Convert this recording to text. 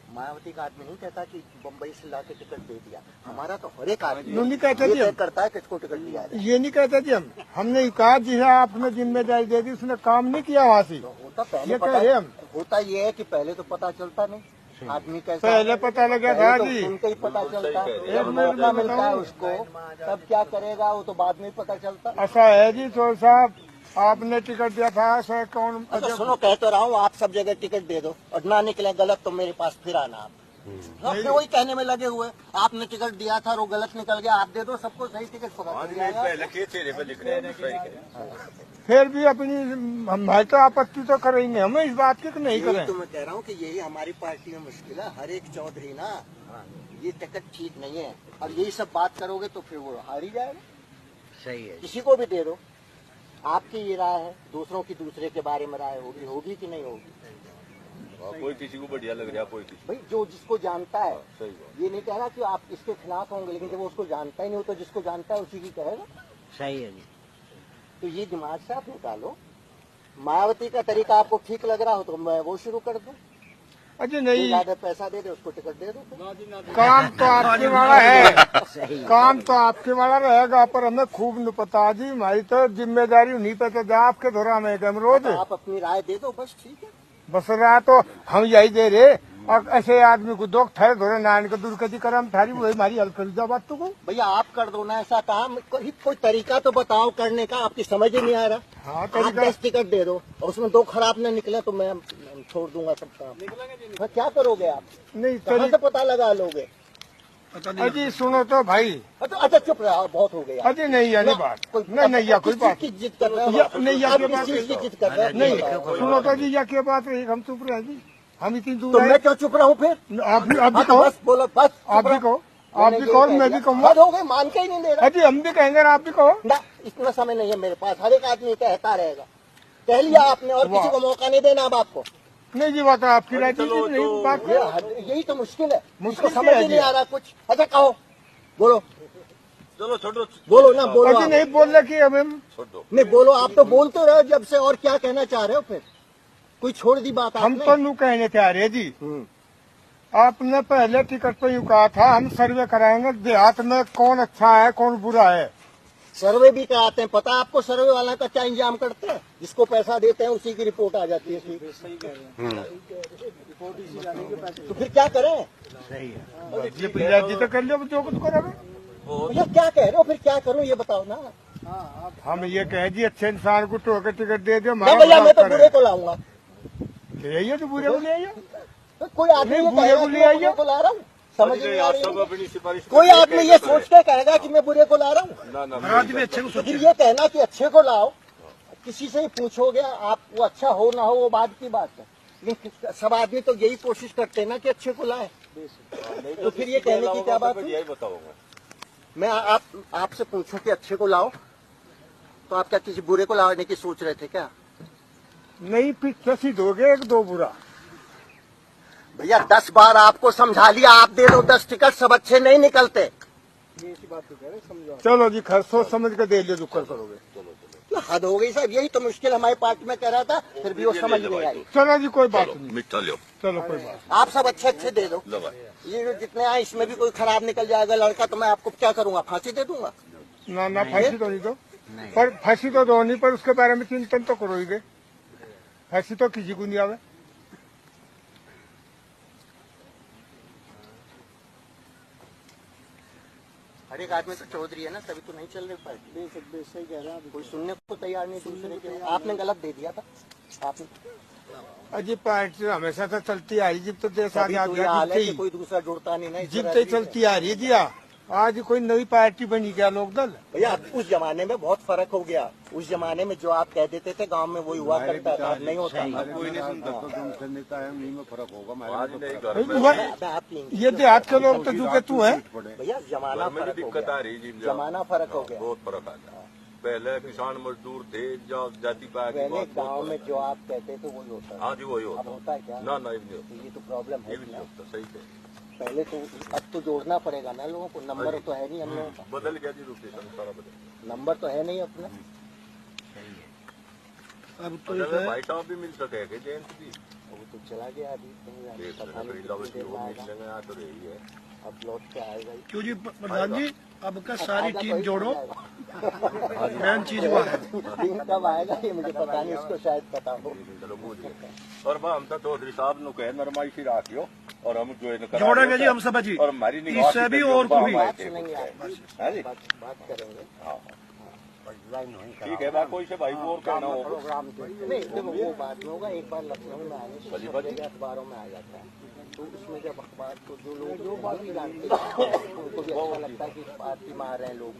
मायावती का आदमी नहीं कहता कि बम्बई से लाके टिकट दे दिया। हमारा तो हर एक आदमी नहीं कहता ये जी, तय करता है किसको टिकट दिया है। ये नहीं कहता जी हमने कहा जिसे आपने जिम्मेदारी दे दी उसने काम नहीं किया वहाँ से। तो होता पहले ये पता कह रहे हम। होता ये है कि पहले तो पता चलता नहीं आदमी कैसा पहले पता लगा था तो जी। सुन के ही पता चलता है। एक जब मिनट मौका में मिलता है बताऊं। उसको तब क्या करेगा वो तो बाद में ही पता चलता। ऐसा है जी चौधरी साहब, आपने टिकट दिया था सर कौन। अच्छा सुनो, कह तो रहा हूँ आप सब जगह टिकट दे दो और ना निकले गलत तो मेरे पास फिर आना आप। अब फिर वही कहने में लगे हुए आपने टिकट दिया था और वो गलत निकल गया, आप दे दो सबको सही टिकट पकड़ फिर भी अपनी हमारी तो आपत्ति तो करेंगे हमें इस बात की कि नहीं यही करें। तो मैं कह रहा हूँ कि यही हमारी पार्टी में मुश्किल है। हर एक चौधरी ना ये टिकट ठीक नहीं है और यही सब बात करोगे तो फिर वो हार ही जाएगा। सही है। किसी को भी दे दो, आपकी ये राय है, दूसरों की दूसरे के बारे में राय होगी कि नहीं होगी। कोई किसी को बढ़िया लग रहा है, कोई किसी भाई जो जिसको जानता है, सही बात। ये नहीं कह रहा कि आप इसके खिलाफ होंगे, लेकिन जब वो उसको जानता ही नहीं हो तो जिसको जानता है उसी की कहेगा। सही है जी। तो ये दिमाग से आप निकालो। मायावती का तरीका आपको ठीक लग रहा हो तो मैं वो शुरू कर दूं। अजी नहीं, ज्यादा पैसा दे दे उसको टिकट दे दो। काम तो आपके वाला है, काम तो आपके वाला रहेगा, पर हमें खूब न पता जी। हमारी तो जिम्मेदारी नहीं पता जा आपके धोरा में हम रोज आप अपनी राय दे दो बस, ठीक है। बस रहा तो हम यही दे रहे। और ऐसे आदमी को दो ठहरे धोरे नारायण को दुर्गति करम थारी वही हमारी हल कर दो बात तो को। भैया आप कर दो ना ऐसा काम, कोई तरीका तो बताओ करने का, आपकी समझ ही नहीं आ रहा। हाँ आप तरीका 10 टिकट दे दो और उसमें 2 खराब न निकले तो मैं छोड़ दूंगा सब काम। हाँ, क्या करोगे आप, नहीं कहाँ से पता लगा लोगे। अजी सुनो तो भाई। अच्छा चुप रहा, बहुत हो गया। अजी नहीं यानी बात नहीं या कोई बात की जिद कर रहे हो, नहीं या आप की किस बात चीज की जिद कर रहे हो। नहीं सुनो तो जी या क्या बात है, हम चुप रहे जी, हम इतनी तो दूर मैं क्यों चुप रहा हूँ फिर। आप भी हाँ, तो कहो, बस बोलो बस, आप भी कहो, आप भी कहो मैं भी कहूँगा। हद हो गई, मान के ही नहीं दे रहा अजी हम भी कहेंगे आप भी कहो ना। इतना समय नहीं है मेरे पास, हर एक आदमी कहता रहेगा। कह लिया आपने और किसी को मौका नहीं देना अब आपको। नहीं जी बात आपकी राय नहीं बात यही तो मुश्किल है, मुश्किल मुझको समझ है ही जी। नहीं आ रहा कुछ। अच्छा कहो, बोलो चलो छोड़ो, बोलो ना, बोलो अजी आप। नहीं बोल रहे कि हमें छोड़ दो। नहीं बोलो, आप तो बोलते रहो जब से, और क्या कहना चाह रहे हो फिर। कोई छोड़ दी बात हम आपने। तो नू कहने चाह रहे जी। आपने पहले टिकट पे यूँ कहा था हम सर्वे कराएंगे देहात में कौन अच्छा है कौन बुरा है। सर्वे भी कराते हैं, पता है आपको सर्वे वाला का क्या इंतजाम करते हैं। जिसको पैसा देते हैं उसी की रिपोर्ट आ जाती है। तो फिर क्या करें। सही है। ये प्रिया जी तो कर लियो जो कुछ करोगे। भैया क्या कह रहे हो, फिर क्या करूं ये बताओ ना। हम ये कहे जी अच्छे इंसान को टोकर टिकट दे दो। ना भैया मैं तो बुरे को लाऊंगा। ले आइए तो बुरे को ले आइए। तो कोई आदमी नहीं, ये बुरे कहेगा को कि ले मैं आइए। बुरे को ला रहा हूँ, समझ नहीं आ रही सब है। अपनी सिफारिश कोई आदमी ये सोच के कहेगा कि मैं बुरे को ला रहा हूँ। ना ना फिर ये कहना कि अच्छे को लाओ, किसी से ही पूछोगे आप, वो अच्छा हो ना हो वो बाद की बात है, लेकिन सब आदमी तो यही कोशिश करते हैं ना कि अच्छे को लाए। तो फिर ये कहने की क्या बात है। यही बताऊंगा मैं आपसे पूछूं कि अच्छे को लाओ, तो आप क्या किसी बुरे को लाने की सोच रहे थे क्या। नहीं पीछे से दोगे एक दो बुरा। भैया 10 बार आपको समझा लिया, आप दे दो 10 टिकट, सब अच्छे नहीं निकलते। चलो जी खैर सोच समझ के दे लियो जो कर करोगे। तो हद हो गई साहब, यही तो मुश्किल हमारी पार्टी में कह रहा था, फिर भी वो समझ नहीं आई। चलो जी कोई बात नहीं, मिठा लो। चलो कोई बात आप सब अच्छे अच्छे दे दो। लो भाई। ये जो जितने आए इसमें भी कोई खराब निकल जाएगा लड़का तो मैं आपको क्या करूंगा, फांसी दे दूंगा। ना फांसी तो नहीं दो, पर फांसी तो दो नहीं, पर उसके बारे में चिंतन तो करो ही। फांसी तो किसी को नहीं आवे। हर एक आदमी तो चौधरी है ना, तभी तो नहीं चल रही पार्टी। सही कह रहे हैं, कोई सुनने को तैयार नहीं दूसरे के। आपने गलत दे दिया था आपने। अजी पार्टी हमेशा तो चलती आ रही, जिब तो देश आगे तभी तो ये हाल है कि आगे कोई दूसरा जुड़ता नहीं ना, इस जिब तरह तो की। चलती आ रही है जी। आज कोई नई पार्टी बनी क्या लोक दल। भैया उस जमाने में बहुत फर्क हो गया। उस जमाने में जो आप कह देते थे गांव में वही हुआ करता था, अब नहीं होता। कोई नहीं सुनता तो नेता है, उन्हीं में फर्क होगा। आज नहीं घर आप ये देहात के लोग तो जो के तू है भैया जमाना में फर्क हो दिक्कत आ गया, रही जी। जमाना फर्क हो गया। बहुत फर्क आ गया। पहले किसान मजदूर थे, जो जाति पाया की पहले बात गांव में जो आप कहते थे वही होता था। हाँ जी वही अब होता। होता है क्या। ना ना ये नहीं होता, तो ये तो प्रॉब्लम है ये भी नहीं ना। होता। सही है, पहले तो अब तो जोड़ना पड़ेगा ना लोगों को, नंबर तो है नहीं हम लोगों का, बदल गया जी लोकेशन सारा बदल। नंबर तो है नहीं अपना। अब तो भाई साहब भी मिल सके जेंट्स भी वो तो चला गया अभी कहीं जाने, देख पता नहीं लेना कितनी देर में आएगा। मिलने यहाँ तो रही है। अब लौट के आएगा ही। क्यों जी प्रधान जी, अब का सारी आएगा तो टीम ही जोड़ो, आएगा। मेन चीज वो है। दिन कब आएगा ये मुझे पता नहीं, उसको शायद पता हो। चलो बोलिए। और बा हम तो चौधरी साहब नु कहे नरमाई सी राखियो और हम ज्वाइन करा जोड़ेंगे जी हम सब जी, और हमारी निगाह इससे भी और को भी। बात सुनेंगे आप, हाँ जी, बात करेंगे। हाँ लाइन नहीं ठीक है। बा कोई से भाई को और कहना हो प्रोग्राम नहीं देखो वो बात में होगा, एक बार लखनऊ में आने से सब जगह अखबारों में आ जाता है, तो उसमें जब अखबार को जो लोग जो बात जानते हैं उनको भी अच्छा लगता है कि इस पार्टी में आ रहे हैं लोग।